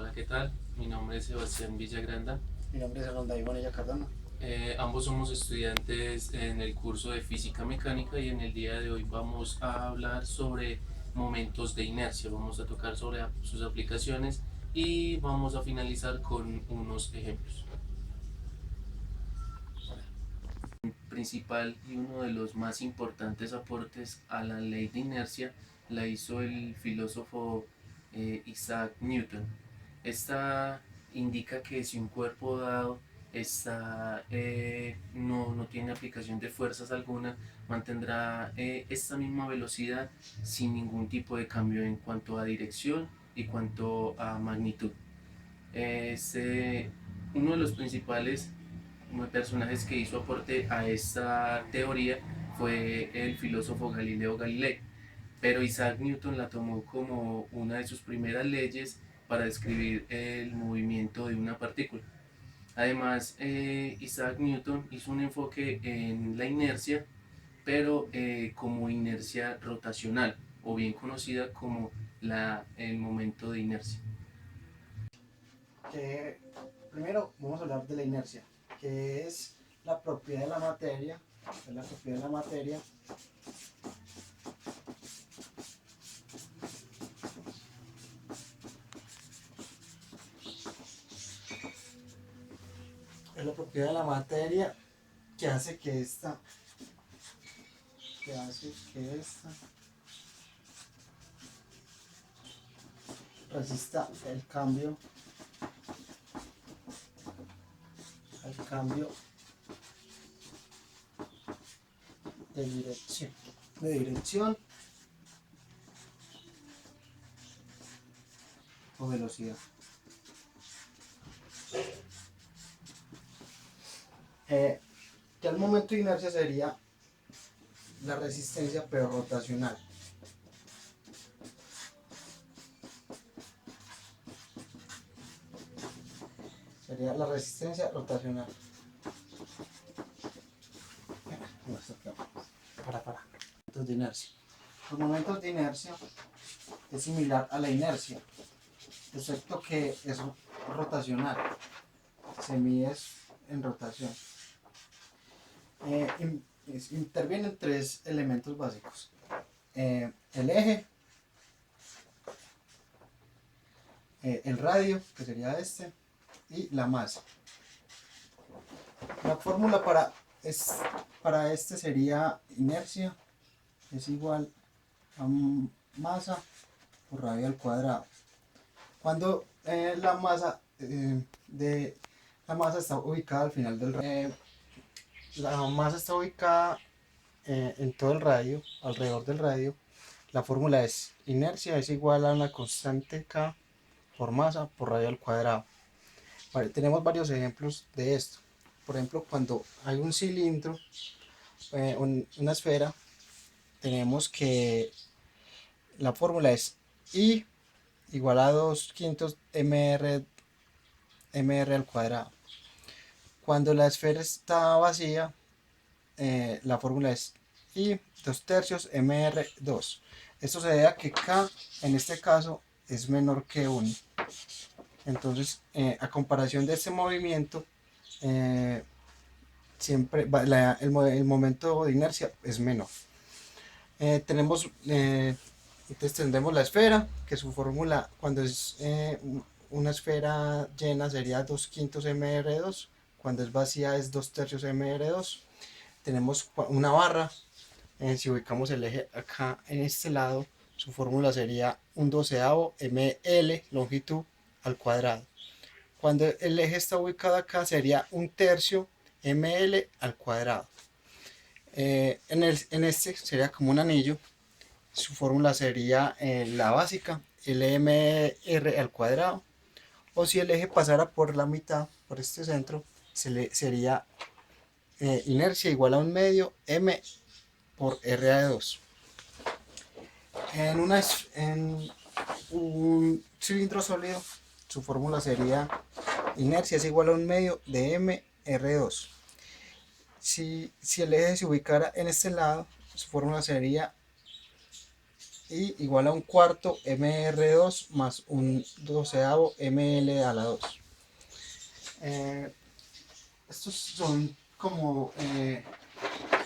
Hola, ¿qué tal? Mi nombre es Sebastián Villagranda. Mi nombre es Alonso Bonilla Cardona. Ambos somos estudiantes en el curso de Física Mecánica y en el día de hoy vamos a hablar sobre momentos de inercia. Vamos a tocar sobre sus aplicaciones y vamos a finalizar con unos ejemplos. Principal y uno de los más importantes aportes a la ley de inercia la hizo el filósofo Isaac Newton. Esta indica que si un cuerpo dado no tiene aplicación de fuerzas alguna, mantendrá esta misma velocidad sin ningún tipo de cambio en cuanto a dirección y cuanto a magnitud. Este, Uno de los principales personajes que hizo aporte a esta teoría fue el filósofo Galileo Galilei, pero Isaac Newton la tomó como una de sus primeras leyes para describir el movimiento de una partícula. Además, Isaac Newton hizo un enfoque en la inercia, pero como inercia rotacional, o bien conocida como el momento de inercia. Que primero vamos a hablar de la inercia, que es la propiedad de la materia. Es la propiedad de la materia es la propiedad de la materia que hace que esta resista el cambio de dirección o velocidad. Ya el momento de inercia sería la resistencia pero rotacional. Sería la resistencia rotacional. Momentos de inercia. Los momentos de inercia es similar a la inercia, excepto que es rotacional. Se mide en rotación. Intervienen tres elementos básicos. El eje, el radio, que sería este, y la masa. La fórmula para este sería inercia es igual a masa por radio al cuadrado. Cuando la masa está ubicada al final del radio, la masa está ubicada en todo el radio, alrededor del radio. La fórmula es inercia es igual a una constante K por masa por radio al cuadrado. Vale, tenemos varios ejemplos de esto. Por ejemplo, cuando hay un cilindro, una esfera, tenemos que la fórmula es I igual a 2/5 mr al cuadrado. Cuando la esfera está vacía, la fórmula es I 2/3 mr2. Esto se debe a que K en este caso es menor que 1. Entonces, a comparación de este movimiento, siempre el momento de inercia es menor. Entonces tendremos la esfera, que su fórmula cuando es una esfera llena sería 2/5 mr2, cuando es vacía es 2/3 mr2. Tenemos una barra, si ubicamos el eje acá en este lado, su fórmula sería 1/12 ml longitud al cuadrado. Cuando el eje está ubicado acá sería 1/3 ml al cuadrado. En este sería como un anillo, su fórmula sería la básica, LMR al cuadrado, o si el eje pasara por la mitad, por este centro, sería inercia igual a 1/2 m por r de 2. En un cilindro sólido, su fórmula sería inercia es igual a 1/2 de m r2. Si el eje se ubicara en este lado, su fórmula sería y igual a un cuarto mr2 más un doceavo ml a la 2. Estos son como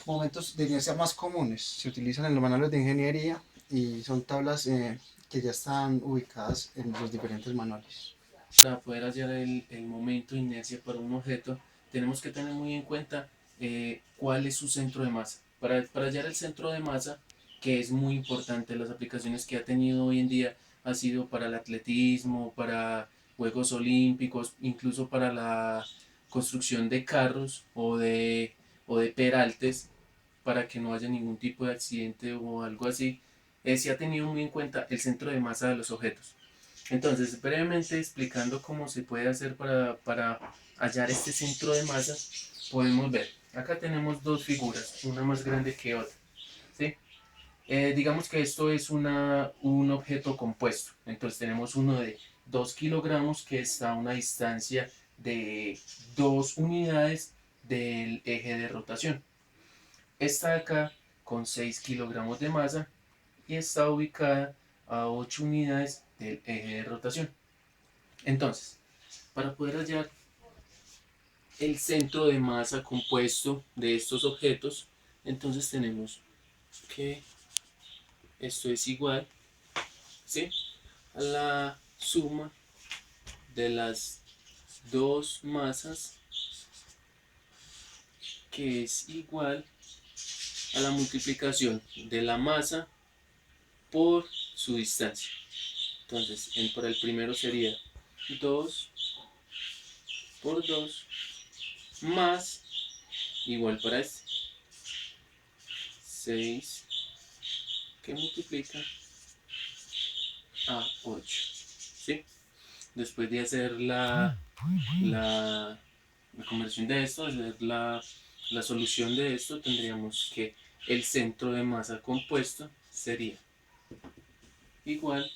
momentos de inercia más comunes, se utilizan en los manuales de ingeniería y son tablas que ya están ubicadas en los diferentes manuales. Para poder hallar el momento de inercia para un objeto, tenemos que tener muy en cuenta cuál es su centro de masa. Para hallar el centro de masa, que es muy importante, las aplicaciones que ha tenido hoy en día ha sido para el atletismo, para Juegos Olímpicos, incluso para la construcción de carros o de peraltes, para que no haya ningún tipo de accidente o algo así. Se ha tenido muy en cuenta el centro de masa de los objetos. Entonces, brevemente explicando cómo se puede hacer para hallar este centro de masa, podemos ver, acá tenemos dos figuras, una más grande que otra, ¿sí? Digamos que esto es un objeto compuesto, entonces tenemos uno de 2 kilogramos que está a una distancia de 2 unidades del eje de rotación. Esta de acá con 6 kilogramos de masa y está ubicada a 8 unidades del eje de rotación. Entonces, para poder hallar el centro de masa compuesto de estos objetos, entonces tenemos que esto es igual, ¿sí?, a la suma de las dos masas, que es igual a la multiplicación de la masa por su distancia. Entonces, para el primero sería 2 por 2 más, igual para este, 6 que multiplica a 8, ¿sí? Después de hacer la conversión de esto, hacer la solución de esto, tendríamos que el centro de masa compuesto sería igual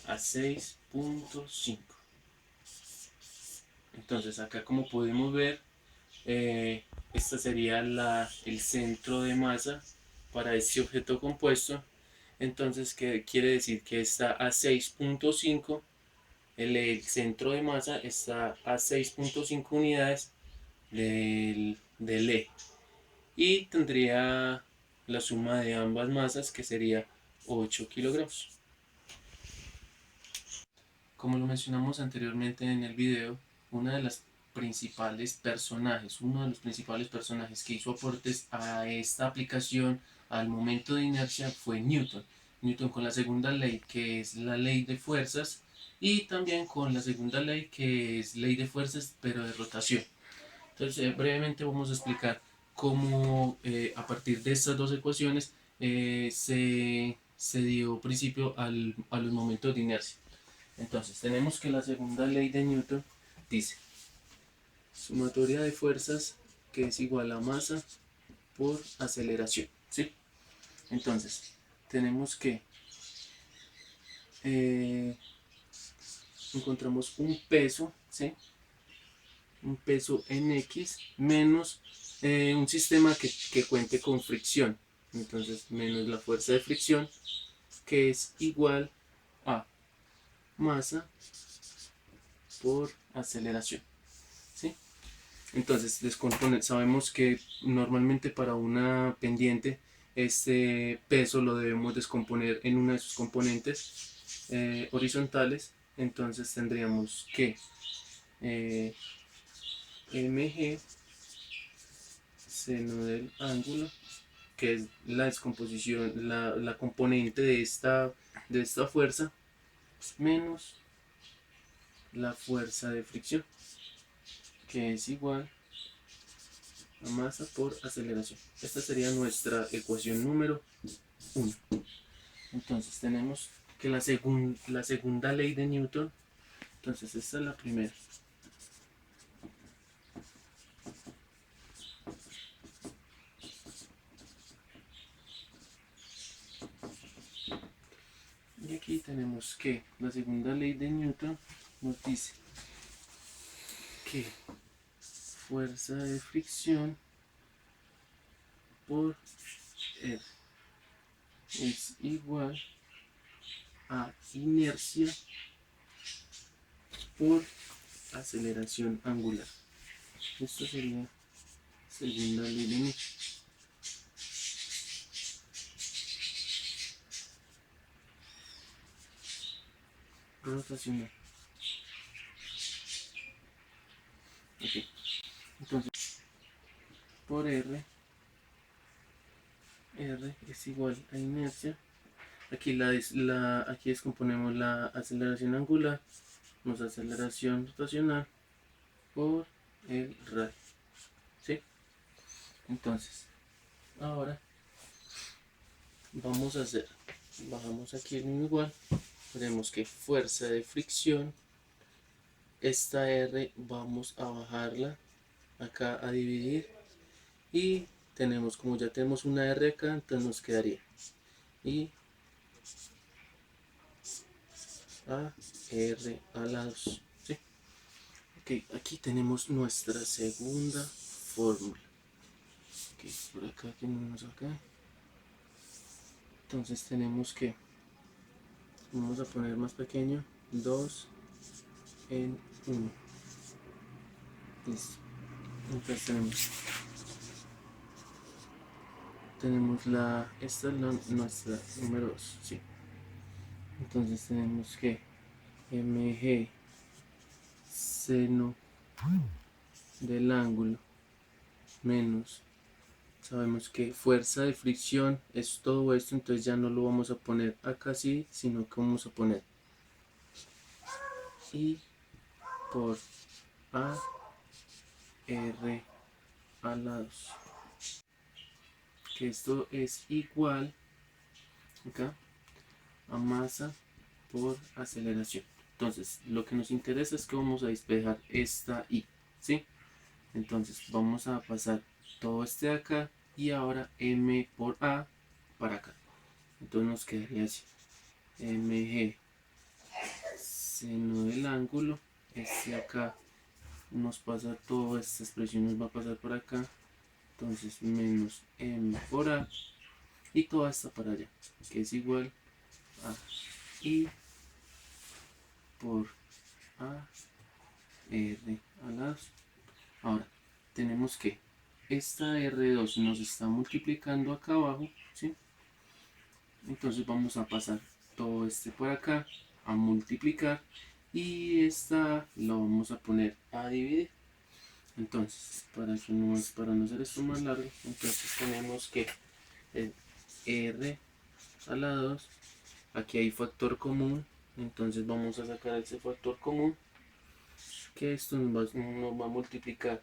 a 6.5. Entonces acá, como podemos ver, esta sería el centro de masa para este objeto compuesto. Entonces, ¿qué quiere decir? Que está a 6.5, el centro de masa está a 6.5 unidades del E. Y tendría la suma de ambas masas, que sería 8 kilogramos. Como lo mencionamos anteriormente en el video, uno de los principales personajes que hizo aportes a esta aplicación al momento de inercia fue Newton. Newton con la segunda ley, que es la ley de fuerzas, y también con la segunda ley, que es ley de fuerzas pero de rotación. Entonces, brevemente vamos a explicar cómo a partir de estas dos ecuaciones se dio principio a los momentos de inercia. Entonces, tenemos que la segunda ley de Newton dice sumatoria de fuerzas, que es igual a masa por aceleración, ¿sí? Entonces, tenemos que encontramos un peso, ¿sí?, un peso en X menos un sistema que cuente con fricción. Entonces, menos la fuerza de fricción, que es igual a masa por aceleración, ¿sí? Entonces, sabemos que normalmente para una pendiente este peso lo debemos descomponer en una de sus componentes horizontales. Entonces tendríamos que mg, seno del ángulo, que es la descomposición, la componente de esta fuerza, menos la fuerza de fricción, que es igual a masa por aceleración. Esta sería nuestra ecuación número 1. Entonces tenemos que la segunda ley de Newton, entonces esta es la primera. Y aquí tenemos que la segunda ley de Newton nos dice que fuerza de fricción por R es igual a inercia por aceleración angular. Esto sería segunda ley de Newton. Rotacional. Ok. Entonces, por R es igual a inercia. Aquí descomponemos la aceleración angular, más aceleración rotacional por el radio. ¿Sí? Entonces, ahora vamos a hacer, bajamos aquí el mismo igual, tenemos que fuerza de fricción, esta R vamos a bajarla acá a dividir y tenemos, como ya tenemos una R acá, entonces nos quedaría I a R a la 2. ¿Sí? Ok, aquí tenemos nuestra segunda fórmula. Ok, por acá tenemos acá. Entonces tenemos que, vamos a poner más pequeño, 2 en 1. Listo. Entonces tenemos esta es nuestra número 2. ¿Sí? Entonces tenemos que mg seno del ángulo menos, sabemos que fuerza de fricción es todo esto, entonces ya no lo vamos a poner acá así, sino que vamos a poner I por a r a la 2, que esto es igual acá a masa por aceleración. Entonces lo que nos interesa es que vamos a despejar esta I, ¿sí? Entonces vamos a pasar todo este de acá y ahora m por a para acá. Entonces nos quedaría así, mg seno del ángulo, este acá nos pasa toda esta expresión, nos va a pasar por acá, entonces menos m por a y toda esta para allá, que es igual a I por a r a la 2. Ahora tenemos que esta R2 nos está multiplicando acá abajo, ¿sí? Entonces vamos a pasar todo este por acá a multiplicar y esta lo vamos a poner a dividir. Entonces, para no hacer esto más largo, entonces tenemos que el R a la 2, aquí hay factor común, entonces vamos a sacar ese factor común, que esto nos va a multiplicar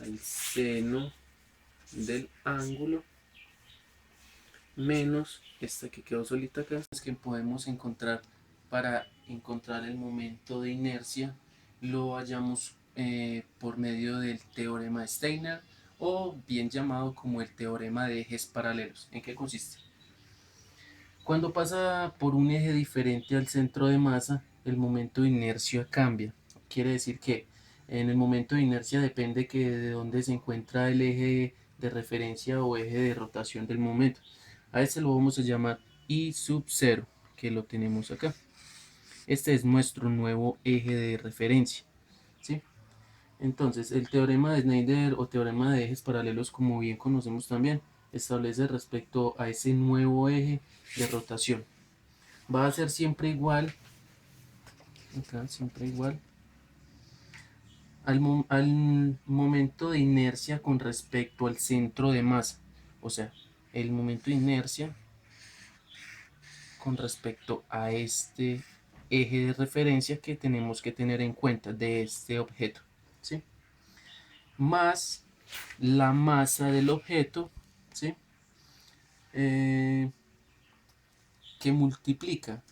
al seno del ángulo menos esta que quedó solita acá. Es que podemos encontrar, para encontrar el momento de inercia, lo hallamos por medio del teorema de Steiner, o bien llamado como el teorema de ejes paralelos. ¿En qué consiste? Cuando pasa por un eje diferente al centro de masa, el momento de inercia cambia. Quiere decir que en el momento de inercia depende que de dónde se encuentra el eje de referencia o eje de rotación del momento. A este lo vamos a llamar I sub 0, que lo tenemos acá. Este es nuestro nuevo eje de referencia, ¿sí? Entonces, el teorema de Schneider o teorema de ejes paralelos, como bien conocemos también, establece respecto a ese nuevo eje de rotación. Va a ser siempre igual, acá siempre igual, al momento de inercia con respecto al centro de masa. O sea, el momento de inercia con respecto a este eje de referencia que tenemos que tener en cuenta de este objeto, ¿sí? Más la masa del objeto, ¿sí? Eh, que multiplica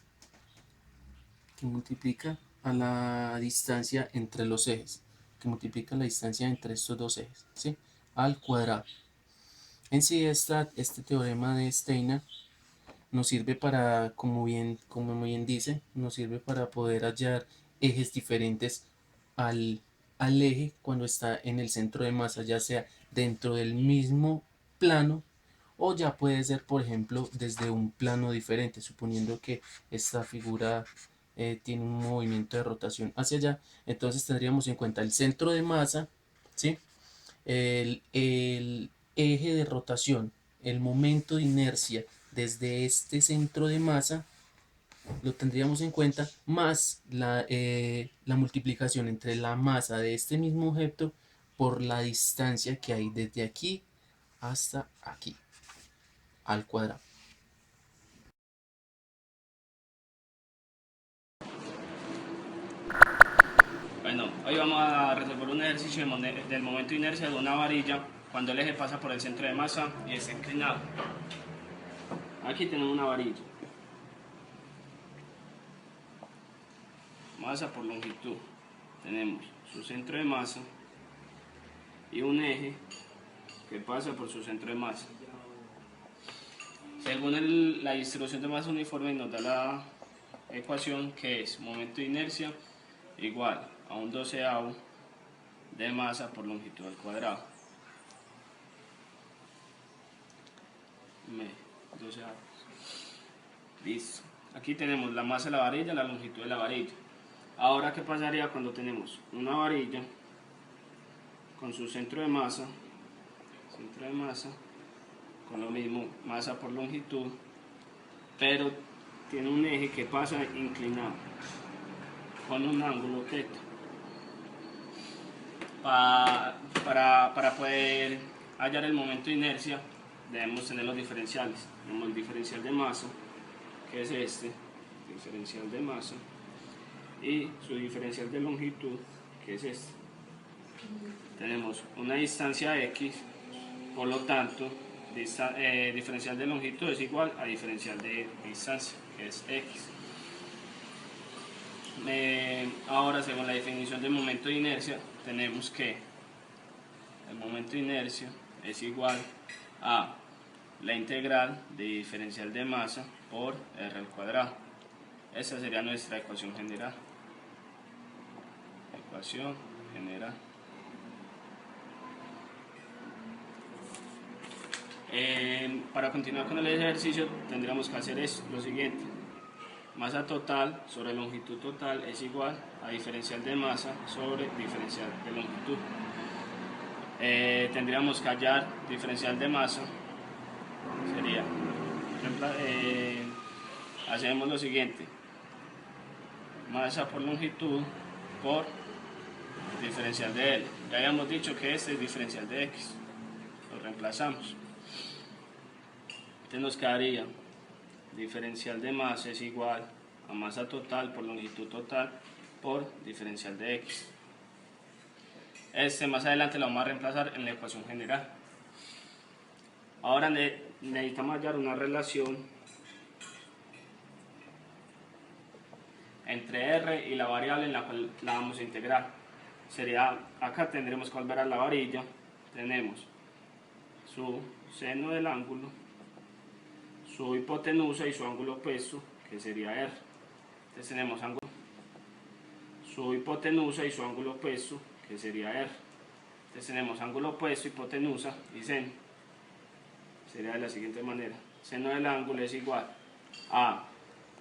a la distancia entre los ejes, que multiplica la distancia entre estos dos ejes, ¿sí? Al cuadrado. En sí, este teorema de Steiner nos sirve para, como bien dice, nos sirve para poder hallar ejes diferentes al eje cuando está en el centro de masa, ya sea dentro del mismo plano o ya puede ser, por ejemplo, desde un plano diferente, suponiendo que esta figura tiene un movimiento de rotación hacia allá. Entonces tendríamos en cuenta el centro de masa, ¿sí? El eje de rotación, el momento de inercia desde este centro de masa, lo tendríamos en cuenta, más la multiplicación entre la masa de este mismo objeto por la distancia que hay desde aquí hasta aquí, al cuadrado. Bueno, hoy vamos a resolver un ejercicio del momento de inercia de una varilla cuando el eje pasa por el centro de masa y está inclinado. Aquí tenemos una varilla. Masa por longitud. Tenemos su centro de masa y un eje que pasa por su centro de masa. Según la distribución de masa uniforme nos da la ecuación que es momento de inercia igual a un doceavo de masa por longitud al cuadrado. Doceavos. Listo. Aquí tenemos la masa de la varilla, la longitud de la varilla. Ahora, ¿qué pasaría cuando tenemos una varilla con su centro de masa, con lo mismo, masa por longitud, pero tiene un eje que pasa inclinado con un ángulo θ? Para poder hallar el momento de inercia debemos tener los diferenciales. Tenemos el diferencial de masa, que es este, diferencial de masa, y su diferencial de longitud, que es este. Tenemos una distancia x, por lo tanto, diferencial de longitud es igual a diferencial de distancia, que es x. Ahora, según la definición del momento de inercia, tenemos que el momento de inercia es igual a la integral de diferencial de masa por r al cuadrado. Esa sería nuestra ecuación general. Ecuación general. Para continuar con el ejercicio tendríamos que hacer lo siguiente: masa total sobre longitud total es igual a diferencial de masa sobre diferencial de longitud. Tendríamos que hallar diferencial de masa. Sería, hacemos lo siguiente: masa por longitud por diferencial de L. Ya habíamos dicho que este es diferencial de X. Lo reemplazamos. Entonces nos quedaría diferencial de masa es igual a masa total por longitud total por diferencial de X. Más adelante lo vamos a reemplazar en la ecuación general. Ahora necesitamos hallar una relación entre R y la variable en la cual la vamos a integrar. Sería, acá tendremos que volver a la varilla. Tenemos su seno del ángulo, su hipotenusa y su ángulo opuesto, que sería R. Entonces tenemos su hipotenusa y su ángulo opuesto, que sería R. Entonces tenemos ángulo opuesto, hipotenusa y seno. Sería de la siguiente manera: seno del ángulo es igual a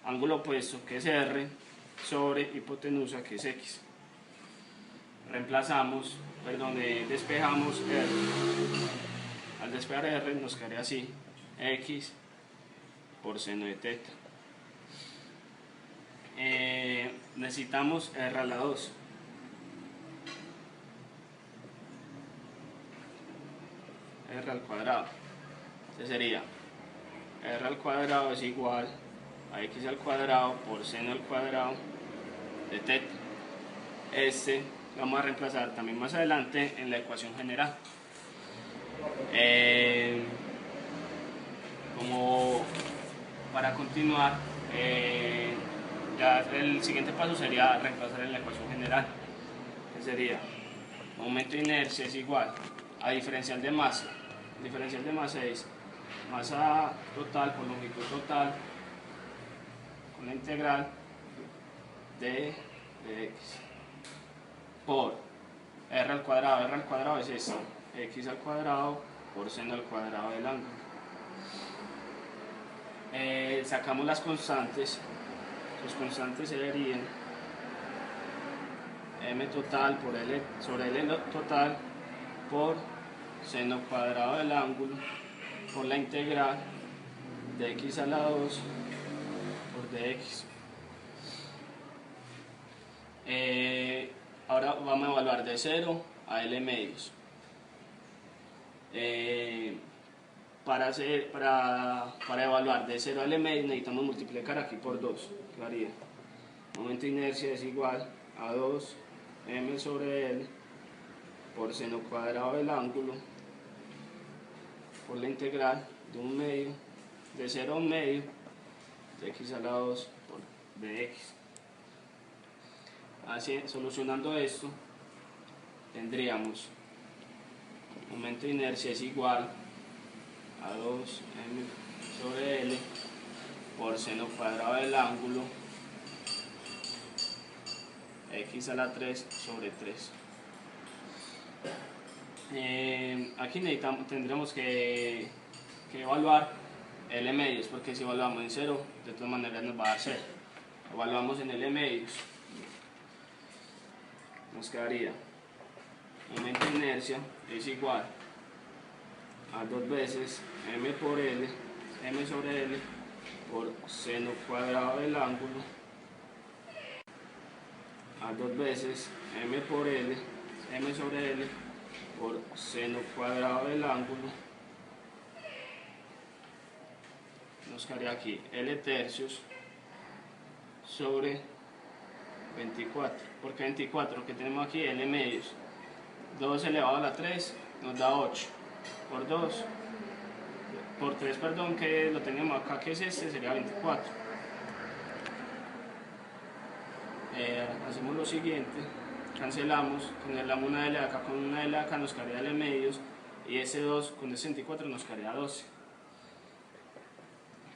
ángulo opuesto, que es R, sobre hipotenusa, que es X. Despejamos R. Al despejar R nos quedaría así: X por seno de θ. Necesitamos R a la 2. R al cuadrado. Entonces sería R al cuadrado es igual a X al cuadrado por seno al cuadrado de θ. Lo vamos a reemplazar también más adelante en la ecuación general. Como para continuar, ya el siguiente paso sería reemplazar en la ecuación general, que sería momento de inercia es igual a diferencial de masa. Diferencial de masa es masa total por longitud total con la integral de x por r al cuadrado. R al cuadrado es esto: x al cuadrado por seno al cuadrado del ángulo. Sacamos las constantes. Las constantes serían m total por l sobre l total por seno cuadrado del ángulo por la integral de x a la 2 por dx. Ahora vamos a evaluar de 0 a l medios. Para evaluar de 0 a l medios necesitamos multiplicar aquí por 2. ¿Qué haría? Momento de inercia es igual a 2 m sobre l por seno cuadrado del ángulo por la integral de un medio, de 0 a un medio, de x a la 2 por dx. Así, solucionando esto, tendríamos momento de inercia es igual a 2m sobre l por seno cuadrado del ángulo x a la 3 sobre 3. Aquí tendremos que evaluar L medios, porque si evaluamos en 0, de todas maneras nos va a dar 0. Evaluamos en L medios, nos quedaría momento de inercia es igual a 2 veces m por l, m sobre l por seno cuadrado del ángulo, a 2 veces m por l, m sobre l por seno cuadrado del ángulo, nos quedaría aquí l tercios sobre 24. ¿Por qué 24? Que tenemos aquí l medios. 2 elevado a la 3 nos da 8. Por 2, por 3, perdón, que lo tenemos acá, que es este, sería 24. Hacemos lo siguiente, cancelamos una L acá con una L acá, nos quedaría L medios, y ese 2 con ese 24 nos quedaría 12.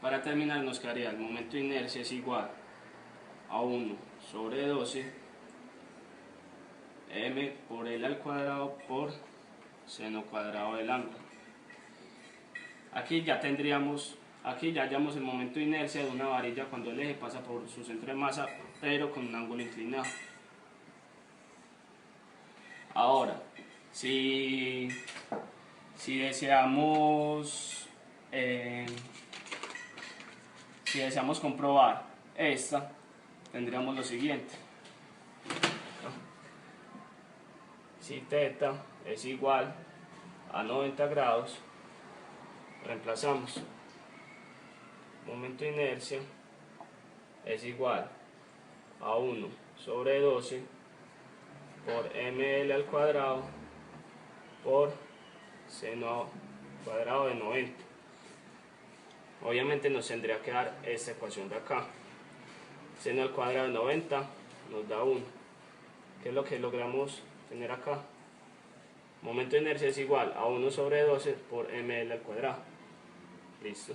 Para terminar nos quedaría el momento de inercia es igual a 1 sobre 12 m por L al cuadrado por seno cuadrado del ángulo. Aquí ya hallamos el momento de inercia de una varilla cuando el eje pasa por su centro de masa, pero con un ángulo inclinado. Ahora, si deseamos comprobar esta, tendríamos lo siguiente. Si θ es igual a 90 grados, reemplazamos. Momento de inercia es igual a 1 sobre 12 por ml al cuadrado por seno cuadrado de 90. Obviamente nos tendría que dar esta ecuación de acá. Seno al cuadrado de 90 nos da 1. ¿Qué es lo que logramos tener acá? Momento de inercia es igual a 1 sobre 12 por ml al cuadrado. Listo.